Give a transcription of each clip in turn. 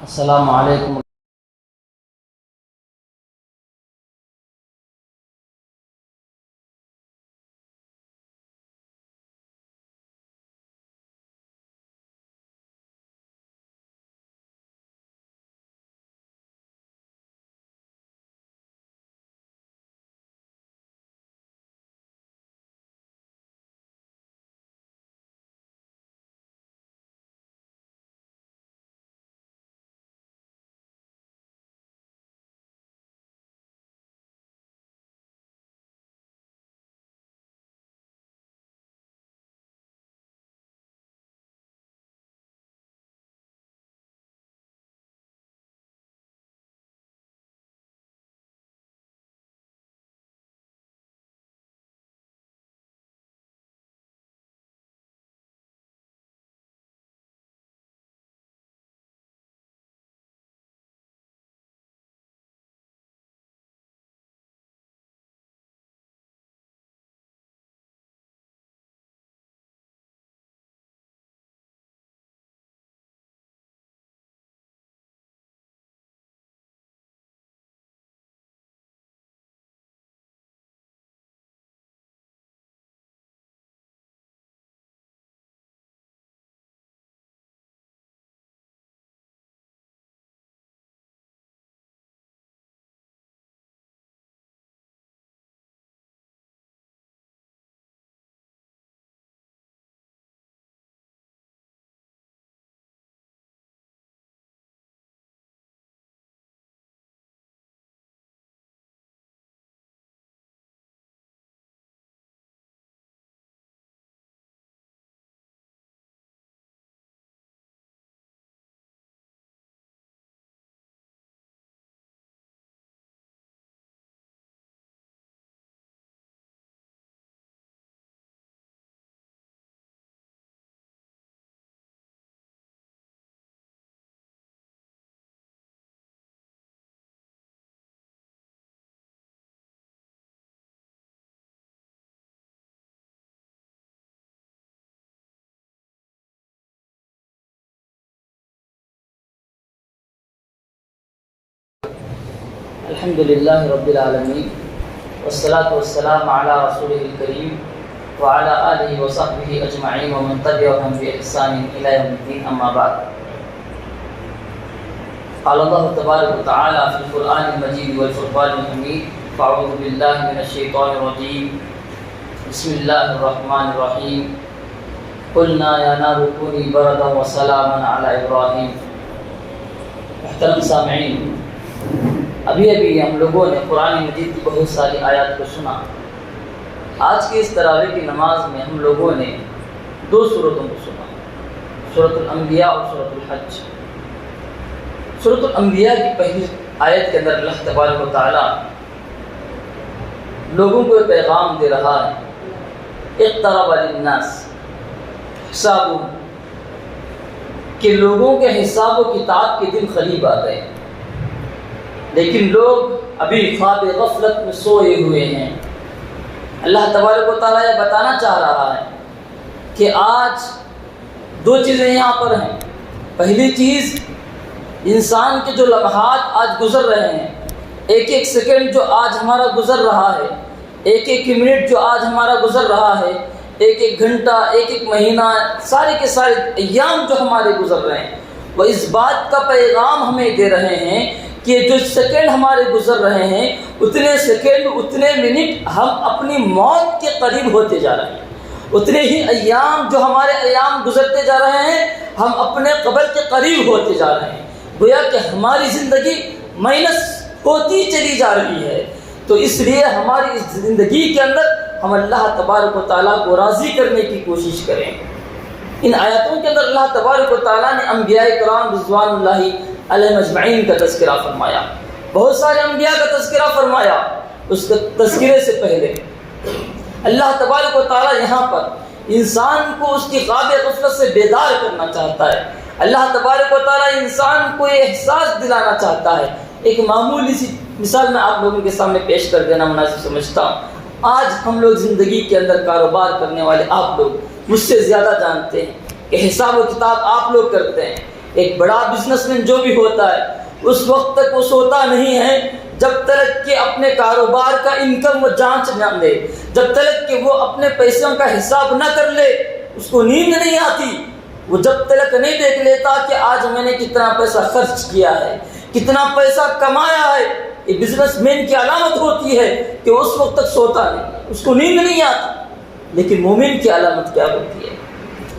السلام علیکم. الحمد للہ رب العالمین والصلاة والسلام علی رسولہ الکریم وعلی آلہ وصحبہ اجمعین ومن تبعهم بإحسان الی یوم الدین، اما بعد. قال اللہ تبارک وتعالی فی القرآن المجید والفرقان الحمید: فاعوذ باللہ من الشیطان الرجیم، بسم اللہ الرحمن الرحیم. قلنا یا نار کونی بردا وسلاما علی ابراہیم. محترم سامعین، ابھی ہم لوگوں نے قرآن مجید کی بہت ساری آیات کو سنا. آج کی اس تراویح کی نماز میں ہم لوگوں نے دو سورتوں کو سنا، سورۃ الانبیاء اور سورۃ الحج. سورۃ الانبیاء کی پہلی آیت کے اندر اللہ تبارک و تعالی لوگوں کو ایک پیغام دے رہا ہے: اقترب للناس حسابهم، کہ لوگوں کے حساب و کتاب کے دن قریب آ گئے، لیکن لوگ ابھی خواب غفلت میں سوئے ہوئے ہیں. اللہ تبارک و تعالیٰ یہ بتانا چاہ رہا ہے کہ آج دو چیزیں یہاں پر ہیں. پہلی چیز، انسان کے جو لمحات آج گزر رہے ہیں، ایک ایک سیکنڈ جو آج ہمارا گزر رہا ہے، ایک ایک منٹ جو آج ہمارا گزر رہا ہے، ایک ایک گھنٹہ، ایک ایک مہینہ، سارے کے سارے ایام جو ہمارے گزر رہے ہیں، وہ اس بات کا پیغام ہمیں دے رہے ہیں کہ جو سیکنڈ ہمارے گزر رہے ہیں، اتنے سیکنڈ، اتنے منٹ ہم اپنی موت کے قریب ہوتے جا رہے ہیں. اتنے ہی ایام جو ہمارے ایام گزرتے جا رہے ہیں، ہم اپنے قبر کے قریب ہوتے جا رہے ہیں. گویا کہ ہماری زندگی مائنس ہوتی چلی جا رہی ہے. تو اس لیے ہماری اس زندگی کے اندر ہم اللہ تبارک و تعالیٰ کو راضی کرنے کی کوشش کریں. ان آیاتوں کے اندر اللہ تبارک و تعالیٰ نے انبیاء کرام رضوان اللہ علیہ مجمعین کا تذکرہ فرمایا، بہت سارے انبیاء کا تذکرہ فرمایا. اس کے تذکرے سے پہلے اللہ تبارک و تعالیٰ یہاں پر انسان کو اس کی خواب غفلت سے بیدار کرنا چاہتا ہے. اللہ تبارک و تعالیٰ انسان کو یہ احساس دلانا چاہتا ہے. ایک معمولی سی مثال میں آپ لوگوں کے سامنے پیش کر دینا مناسب سمجھتا ہوں. آج ہم لوگ زندگی کے اندر کاروبار کرنے والے آپ لوگ مجھ سے زیادہ جانتے ہیں کہ حساب و کتاب آپ لوگ کرتے ہیں. ایک بڑا بزنس مین جو بھی ہوتا ہے اس وقت تک وہ سوتا نہیں ہے جب تک کہ اپنے کاروبار کا انکم وہ جانچ نہ لے، جب تک کہ وہ اپنے پیسوں کا حساب نہ کر لے اس کو نیند نہیں آتی۔ وہ جب تک نہیں دیکھ لیتا کہ آج میں نے کتنا پیسہ خرچ کیا ہے، کتنا پیسہ کمایا ہے۔ یہ بزنس مین کی علامت ہوتی ہے کہ اس وقت تک سوتا نہیں، اس کو نیند نہیں آتی۔ لیکن مومن کی علامت کیا ہوتی ہے؟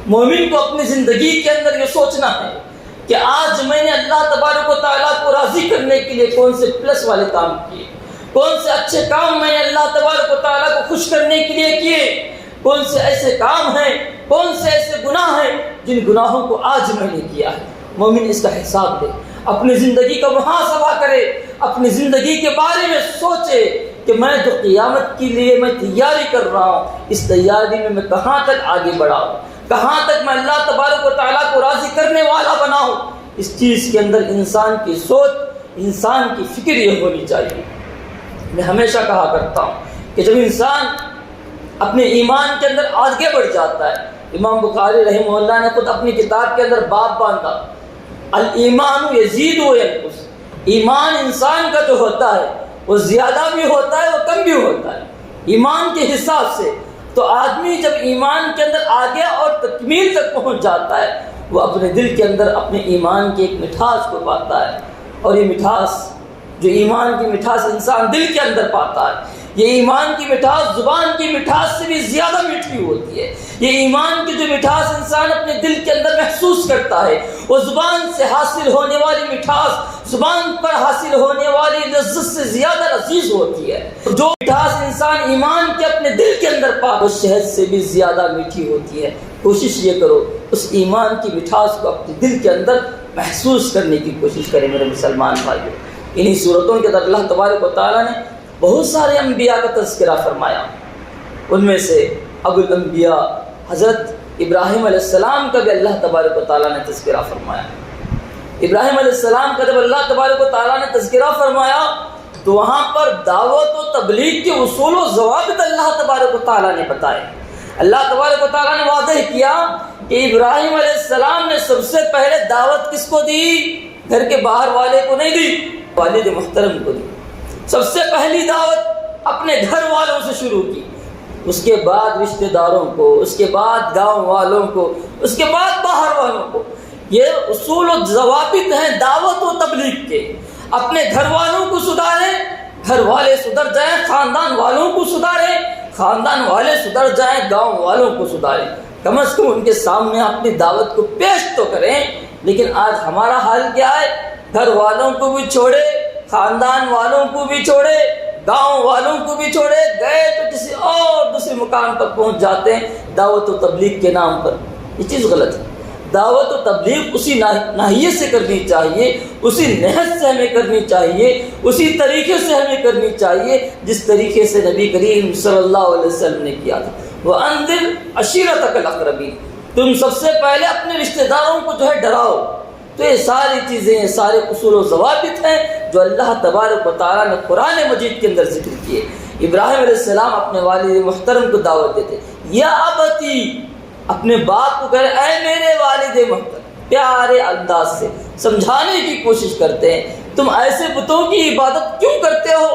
مومن کو اپنی زندگی کے اندر یہ سوچنا ہے کہ آج میں نے اللہ تبارک و تعالیٰ کو راضی کرنے کے لیے کون سے پلس والے کام کیے، کون سے اچھے کام میں نے اللہ تبارک و تعالیٰ کو خوش کرنے کے لیے کیے، کون سے ایسے کام ہیں، کون سے ایسے گناہ ہیں جن گناہوں کو آج میں نے کیا ہے۔ مومن اس کا حساب دے، اپنی زندگی کا محاسبہ کرے، اپنی زندگی کے بارے میں سوچے کہ میں جو قیامت کے لیے میں تیاری کر رہا ہوں، اس تیاری میں کہاں تک آگے بڑھا ہوں، کہاں تک میں اللہ تبارک و تعالیٰ کو راضی کرنے والا بنا ہوں۔ اس چیز کے اندر انسان کی سوچ، انسان کی فکر یہ ہونی چاہیے۔ میں ہمیشہ کہا کرتا ہوں کہ جب انسان اپنے ایمان کے اندر آگے بڑھ جاتا ہے، امام بخاری رحمہ اللہ نے خود اپنی کتاب کے اندر باب باندھا، الایمان یزید و ینقص۔ ایمان انسان کا جو ہوتا ہے وہ زیادہ بھی ہوتا ہے، وہ کم بھی ہوتا ہے ایمان کے حساب سے۔ تو آدمی جب ایمان کے اندر آگے اور تکمیل تک پہنچ جاتا ہے، وہ اپنے دل کے اندر اپنے ایمان کی ایک مٹھاس کو پاتا ہے، اور یہ مٹھاس جو ایمان کی مٹھاس انسان دل کے اندر پاتا ہے، یہ ایمان کی مٹھاس زبان کی مٹھاس سے بھی زیادہ میٹھی ہوتی ہے۔ یہ ایمان کی جو مٹھاس انسان اپنے دل کے اندر محسوس کرتا ہے، وہ زبان سے حاصل ہونے والی مٹھاس، زبان پر حاصل ہونے والی لذت سے زیادہ لذیذ ہوتی ہے۔ جو مٹھاس انسان ایمان کے اپنے دل کے اندر پا، وہ شہد سے بھی زیادہ میٹھی ہوتی ہے۔ کوشش یہ کرو اس ایمان کی مٹھاس کو اپنے دل کے اندر محسوس کرنے کی کوشش کریں میرے مسلمان بھائیوں۔ انہی صورتوں کے اندر اللہ تبارک و تعالیٰ نے بہت سارے انبیاء کا تذکرہ فرمایا، ان میں سے ابو الانبیاء حضرت ابراہیم علیہ السلام کا بھی اللہ تبارک و تعالیٰ نے تذکرہ فرمایا۔ ابراہیم علیہ السلام کا جب اللہ تبارک و تعالیٰ نے تذکرہ فرمایا تو وہاں پر دعوت و تبلیغ کے اصول و ضوابط اللہ تبارک و تعالیٰ نے بتائے۔ اللہ تبارک و تعالیٰ نے واضح کیا کہ ابراہیم علیہ السلام نے سب سے پہلے دعوت کس کو دی؟ گھر کے باہر والے کو نہیں دی، والد محترم کو دی۔ سب سے پہلی دعوت اپنے گھر والوں سے شروع کی، اس کے بعد رشتہ داروں کو، اس کے بعد گاؤں والوں کو، اس کے بعد باہر والوں کو۔ یہ اصول و ضوابط ہیں دعوت و تبلیغ کے۔ اپنے گھر والوں کو سدھاریں، گھر والے سدھر جائیں، خاندان والوں کو سدھاریں، خاندان والے سدھر جائیں، گاؤں والوں کو سدھاریں۔ کم از کم ان کے سامنے اپنی دعوت کو پیش تو کریں۔ لیکن آج ہمارا حال کیا ہے؟ گھر والوں کو بھی چھوڑے، خاندان والوں کو بھی چھوڑے، گاؤں والوں کو بھی چھوڑے، گئے تو کسی اور دوسرے مقام پر پہنچ جاتے ہیں دعوت و تبلیغ کے نام پر۔ یہ چیز غلط ہے۔ دعوت و تبلیغ اسی ناحیے سے کرنی چاہیے، اسی نہج سے ہمیں کرنی چاہیے، اسی طریقے سے ہمیں کرنی چاہیے جس طریقے سے نبی کریم صلی اللہ علیہ وسلم نے کیا تھا۔ وَأَنذِرْ عَشِيرَتَكَ الْأَقْرَبِينَ، تم سب سے پہلے اپنے رشتہ داروں کو جو ہے ڈراؤ۔ تو یہ ساری چیزیں، یہ سارے اصول و ضوابط ہیں جو اللہ تبارک و تعالیٰ نے قرآن مجید کے اندر ذکر کیے۔ ابراہیم علیہ السلام اپنے والد محترم کو دعوت دیتے، یا ابتی، اپنے باپ کو کہہ رہے اے میرے والد محترم، پیارے انداز سے سمجھانے کی کوشش کرتے ہیں، تم ایسے بتوں کی عبادت کیوں کرتے ہو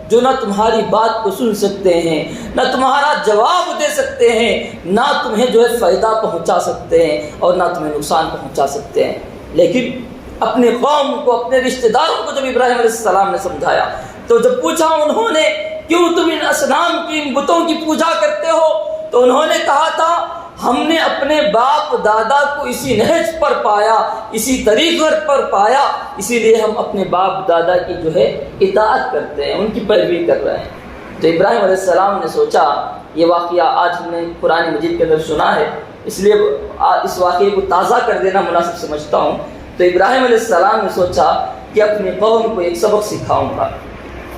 جو نہ تمہاری بات کو سن سکتے ہیں، نہ تمہارا جواب دے سکتے ہیں، نہ تمہیں جو ہے فائدہ پہنچا سکتے ہیں اور نہ تمہیں نقصان پہنچا سکتے ہیں۔ لیکن اپنے قوم کو، اپنے رشتہ داروں کو جب ابراہیم علیہ السلام نے سمجھایا تو جب پوچھا انہوں نے کیوں تم ان اصنام کی، ان بتوں کی پوجا کرتے ہو، تو انہوں نے کہا تھا ہم نے اپنے باپ دادا کو اسی نہج پر پایا، اسی طریقے پر پایا، اسی لیے ہم اپنے باپ دادا کی جو ہے اطاعت کرتے ہیں، ان کی پیروی کر رہے ہیں۔ تو ابراہیم علیہ السلام نے سوچا، یہ واقعہ آج ہم نے قرآن مجید کے اندر سنا ہے، اس لیے اس واقعے کو تازہ کر دینا مناسب سمجھتا ہوں۔ تو ابراہیم علیہ السلام نے سوچا کہ اپنی قوم کو ایک سبق سکھاؤں گا۔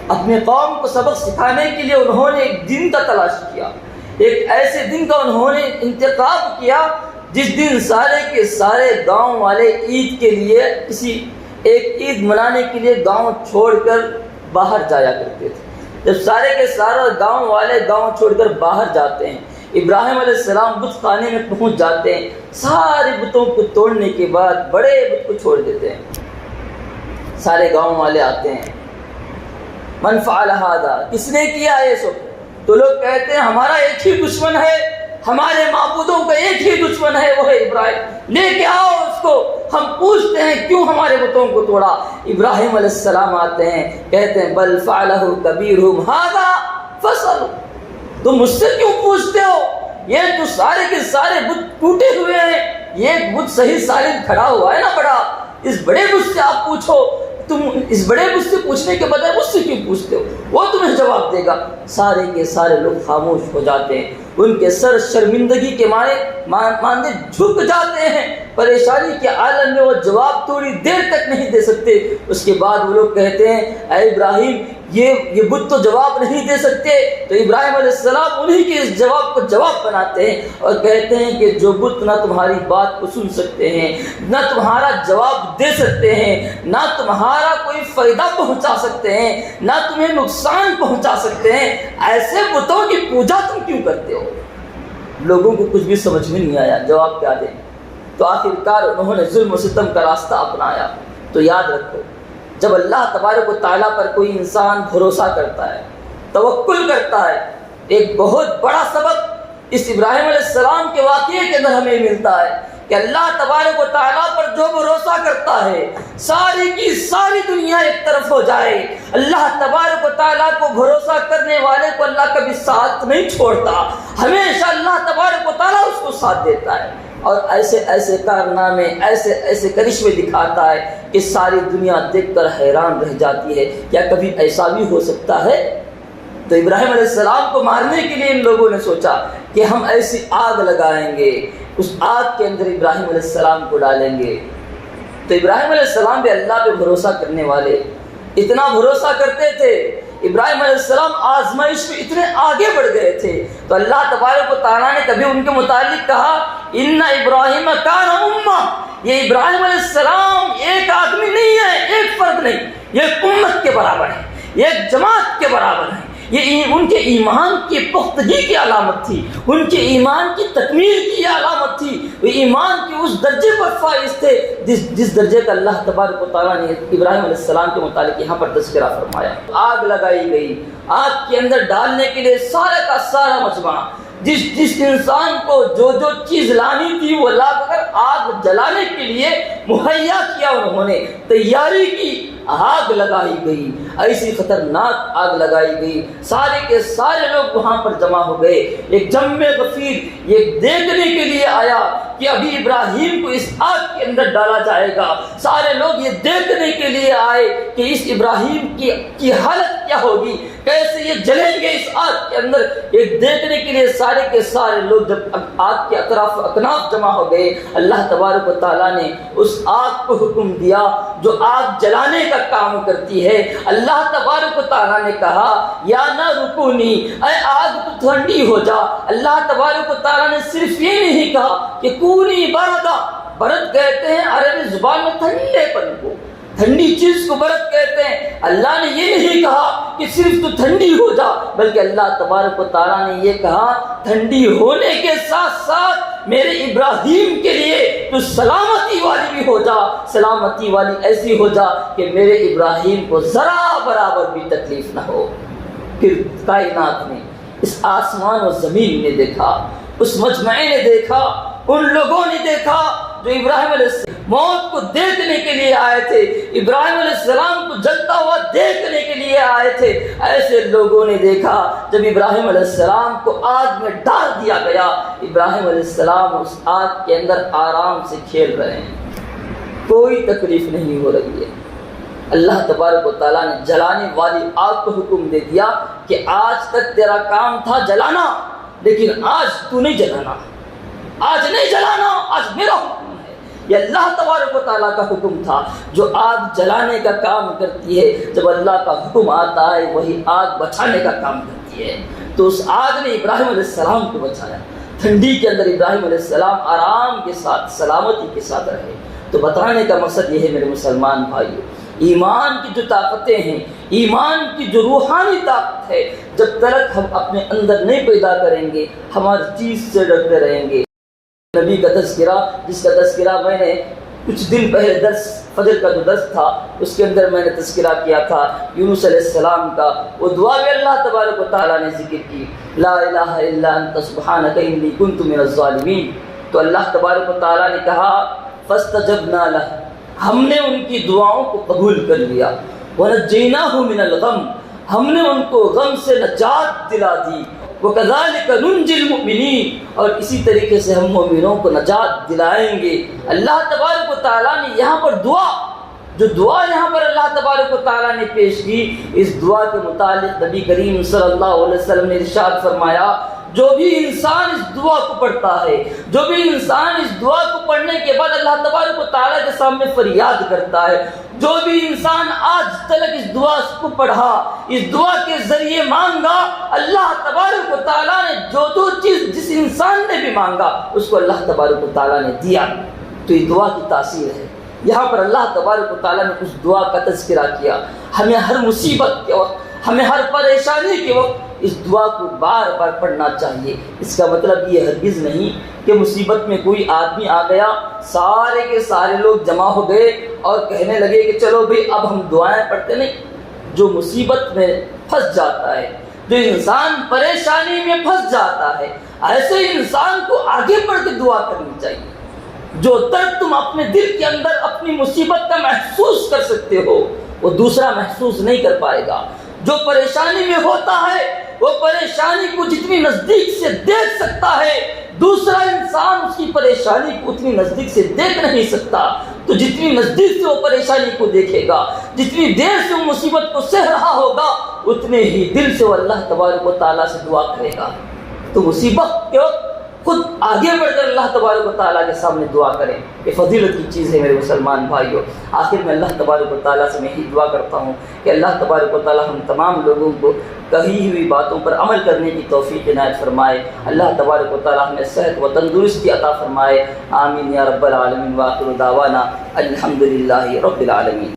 اپنے قوم کو سبق سکھانے کے لیے انہوں نے ایک دن کا تلاش کیا، ایک ایسے دن کا انہوں نے انتخاب کیا جس دن سارے کے سارے گاؤں والے عید کے لیے، کسی ایک عید منانے کے لیے گاؤں چھوڑ کر باہر جایا کرتے تھے۔ جب سارے کے سارے گاؤں والے گاؤں چھوڑ کر باہر جاتے ہیں، ابراہیم علیہ السلام بت خانے میں پہنچ جاتے ہیں، سارے بتوں کو توڑنے کے بعد بڑے بت کو چھوڑ دیتے ہیں۔ سارے گاؤں والے آتے ہیں، من فعل ھذا، کس نے کیا یہ سب؟ تو لوگ کہتے ہیں ہمارا ایک ہی دشمن ہے، ہمارے معبودوں کا ایک ہی دشمن ہے، وہ ہے ابراہیم، لے کے آؤ اس کو، ہم پوچھتے ہیں کیوں ہمارے بتوں کو توڑا۔ ابراہیم علیہ السلام آتے ہیں، کہتے ہیں بل فعلہ کبیرہم ھذا فاسألوا، تم مجھ سے کیوں پوچھتے ہو؟ یہ تو سارے کے سارے بت ٹوٹے ہوئے ہیں، یہ بت صحیح سالم کھڑا ہوا ہے نا بڑا، اس بڑے بت سے آپ پوچھو، تم اس بڑے بت سے پوچھنے کے بجائے مجھ سے کیوں پوچھتے ہو، وہ تمہیں جواب دے گا۔ سارے کے سارے لوگ خاموش ہو جاتے ہیں، ان کے سر شرمندگی کے ماندے جھک جاتے ہیں، پریشانی کے عالم میں وہ جواب تھوڑی دیر تک نہیں دے سکتے۔ اس کے بعد وہ لوگ کہتے ہیں اے ابراہیم یہ بت تو جواب نہیں دے سکتے، تو ابراہیم علیہ السلام انہی کے اس جواب کو جواب بناتے ہیں اور کہتے ہیں کہ جو بت نہ تمہاری بات کو سن سکتے ہیں، نہ تمہارا جواب دے سکتے ہیں، نہ تمہارا کوئی فائدہ پہنچا سکتے ہیں، نہ تمہیں نقصان پہنچا سکتے ہیں، ایسے بتوں کی پوجا تم کیوں کرتے ہو؟ لوگوں کو کچھ بھی سمجھ میں نہیں آیا جواب کیا دیں، تو آخر کار انہوں نے ظلم و ستم کا راستہ اپنایا۔ تو یاد رکھو، جب اللہ تبارک و تعالیٰ پر کوئی انسان بھروسہ کرتا ہے، توکل کرتا ہے، ایک بہت بڑا سبق اس ابراہیم علیہ السلام کے واقعے کے اندر ہمیں ملتا ہے کہ اللہ تبارک و تعالیٰ پر جو بھروسہ کرتا ہے، ساری کی ساری دنیا ایک طرف ہو جائے، اللہ تبارک و تعالیٰ کو بھروسہ کرنے والے کو اللہ کبھی ساتھ نہیں چھوڑتا، ہمیشہ اللہ تبارک و تعالیٰ اس کو ساتھ دیتا ہے اور ایسے ایسے کارنامے، ایسے ایسے کرشمے دکھاتا ہے کہ ساری دنیا دیکھ کر حیران رہ جاتی ہے، کیا کبھی ایسا بھی ہو سکتا ہے؟ تو ابراہیم علیہ السلام کو مارنے کے لیے ان لوگوں نے سوچا کہ ہم ایسی آگ لگائیں گے، اس آگ کے اندر ابراہیم علیہ السلام کو ڈالیں گے۔ تو ابراہیم علیہ السلام بھی اللہ پہ بھروسہ کرنے والے، اتنا بھروسہ کرتے تھے، ابراہیم علیہ السلام آزمائش میں اتنے آگے بڑھ گئے تھے، تو اللہ تبارک و تعالیٰ نے کبھی ان کے متعلق کہا ان ابراہیم کان امہ، یہ ابراہیم علیہ السلام ایک آدمی نہیں ہے، ایک فرد نہیں، یہ ایک امت کے برابر ہے، یہ ایک جماعت کے برابر ہے، یہ ان کے ایمان کی پختگی کی علامت تھی، ان کے ایمان کی تکمیل کی علامت تھی، وہ ایمان کے اس درجے پر فائز تھے جس درجے کا اللہ تبارک و تعالیٰ نے ابراہیم علیہ السلام کے متعلق یہاں پر تذکرہ فرمایا۔ آگ لگائی گئی، آگ کے اندر ڈالنے کے لیے سارا کا سارا مجمع، جس انسان کو جو چیز لانی تھی وہ لا کر آگ جلانے کے لیے مہیا کیا، انہوں نے تیاری کی، آگ لگائی گئی، ایسی خطرناک آگ لگائی گئی، سارے کے سارے لوگ وہاں پر جمع ہو گئے۔ ایک جمع غفیر یہ دیکھنے کے لیے آیا کہ ابھی ابراہیم کو اس آگ کے اندر ڈالا جائے گا، سارے لوگ یہ دیکھنے کے لیے آئے کہ اس ابراہیم کی حالت کیا ہوگی، کیسے یہ جلیں گے اس آگ کے اندر، ایک دیکھنے کے لیے سارے کے سارے لوگ جب آگ کے اطراف اکناف جمع ہو گئے، اللہ تبارک و تعالیٰ نے اس آگ کو حکم دیا جو آگ جلانے کا کام کرتی ہے۔ اللہ تبارک و تعالیٰ نے کہا یا نہ رکونی، اے آگ تو ٹھنڈی ہو جا۔ اللہ تبارک و تعالیٰ نے صرف یہ نہیں کہا کہ کونی بردا، برد کہتے ہیں عربی زبان میں ٹھنڈے پن کو، ٹھنڈی چیز کو برد کہتے ہیں۔ اللہ نے یہ نہیں کہا کہ صرف تو ٹھنڈی ہو جا، بلکہ اللہ تبارک و تعالیٰ نے یہ کہا ٹھنڈی ہونے کے ساتھ ساتھ میرے ابراہیم کے لیے تو سلامتی والی بھی ہو جا، سلامتی والی ایسی ہو جا کہ میرے ابراہیم کو ذرا برابر بھی تکلیف نہ ہو۔ پھر کائنات نے، اس آسمان و زمین نے دیکھا، اس مجمع نے دیکھا، ان لوگوں نے دیکھا جو ابراہیم علیہ السلام موت کو دیکھنے کے لیے آئے تھے، ابراہیم علیہ السلام کو جلتا ہوا دیکھنے کے لیے آئے تھے، ایسے لوگوں نے دیکھا جب ابراہیم علیہ السلام کو آگ میں ڈال دیا گیا، ابراہیم علیہ السلام اس آگ کے اندر آرام سے کھیل رہے ہیں، کوئی تکلیف نہیں ہو رہی ہے۔ اللہ تبارک و تعالیٰ نے جلانے والی آگ کو حکم دے دیا کہ آج تک تیرا کام تھا جلانا، لیکن آج تو نہیں جلانا، آج نہیں جلانا، آج میرا حکم ہے۔ یہ اللہ تبارک و تعالیٰ کا حکم تھا، جو آگ جلانے کا کام کرتی ہے، جب اللہ کا حکم آتا ہے وہی آگ بچانے کا کام کرتی ہے۔ تو اس آگ نے ابراہیم علیہ السلام کو بچایا، ٹھنڈی کے اندر ابراہیم علیہ السلام آرام کے ساتھ، سلامتی کے ساتھ رہے۔ تو بتانے کا مقصد یہ ہے میرے مسلمان بھائیو ایمان کی جو طاقتیں ہیں، ایمان کی جو روحانی طاقت ہے، جب تک ہم اپنے اندر نہیں پیدا کریں گے ہم ہر چیز سے ڈرتے رہیں گے۔ نبی کا تذکرہ، جس کا تذکرہ میں نے کچھ دن پہلے درس فجر کا جو درس تھا اس کے اندر میں نے تذکرہ کیا تھا یونس علیہ السلام کا، وہ دعا بھی اللہ تبارک و تعالیٰ نے ذکر کی، لا الہ الا انت سبحانک انی کنت من الظالمین۔ تو اللہ تبارک و تعالیٰ نے کہا فاستجبنا لہ، ہم نے ان کی دعاؤں کو قبول کر لیا، ونجیناہ من الغم، ہم نے ان کو غم سے نجات دلا دی، وَكَذَلِكَ نُنْجِي الْمُؤْمِنِينَ، اور اسی طریقے سے ہم مومنوں کو نجات دلائیں گے۔ اللہ تبارک و تعالیٰ نے یہاں پر دعا یہاں پر اللہ تبارک و تعالیٰ نے پیش کی، اس دعا کے متعلق نبی کریم صلی اللہ علیہ وسلم نے ارشاد فرمایا جو بھی انسان اس دعا کو پڑھتا ہے، جو بھی انسان اس دعا کو پڑھنے کے بعد اللہ تبارک و تعالیٰ کے سامنے فریاد کرتا ہے، جو بھی انسان آج تک اس دعا کو پڑھا، اس دعا کے ذریعے مانگا، اللہ تبارک و تعالیٰ نے جو چیز جس انسان نے بھی مانگا اس کو اللہ تبارک و تعالیٰ نے دیا۔ تو یہ دعا کی تاثیر ہے۔ یہاں پر اللہ تبارک و تعالیٰ نے اس دعا کا تذکرہ کیا۔ ہمیں ہر مصیبت کے وقت، ہمیں ہر پریشانی کے وقت اس دعا کو بار بار پڑھنا چاہیے۔ اس کا مطلب یہ ہرگز نہیں کہ مصیبت میں کوئی آدمی آ گیا، سارے کے سارے لوگ جمع ہو گئے اور کہنے لگے کہ چلو بھئی اب ہم دعائیں پڑھتے نہیں۔ جو مصیبت میں پھنس جاتا ہے، جو انسان پریشانی میں پھنس جاتا ہے، ایسے انسان کو آگے بڑھ کے دعا کرنی چاہیے۔ جو درد تم اپنے دل کے اندر اپنی مصیبت کا محسوس کر سکتے ہو وہ دوسرا محسوس نہیں کر پائے گا۔ جو پریشانی میں ہوتا ہے وہ پریشانی کو جتنی نزدیک سے دیکھ سکتا ہے دوسرا انسان اس کی پریشانی کو اتنی نزدیک سے دیکھ نہیں سکتا۔ تو جتنی نزدیک سے وہ پریشانی کو دیکھے گا، جتنی دیر سے وہ مصیبت کو سہ رہا ہوگا، اتنے ہی دل سے وہ اللہ تبارک و تعالیٰ سے دعا کرے گا۔ تو مصیبت کے وقت خود آگے بڑھ کر اللہ تبارک و تعالیٰ کے سامنے دعا کریں، یہ فضیلت کی چیز ہے میرے مسلمان بھائیوں۔ آخر میں اللہ تبارک و تعالیٰ سے میں یہی دعا کرتا ہوں کہ اللہ تبارک و تعالیٰ ہم تمام لوگوں کو کہی ہوئی باتوں پر عمل کرنے کی توفیق عنایت فرمائے۔ اللہ تبارک و تعالیٰ ہمیں صحت و تندرستی عطا فرمائے۔ آمین یا رب العالمین۔ وآخر دعوانا الحمدللہ رب العالمین۔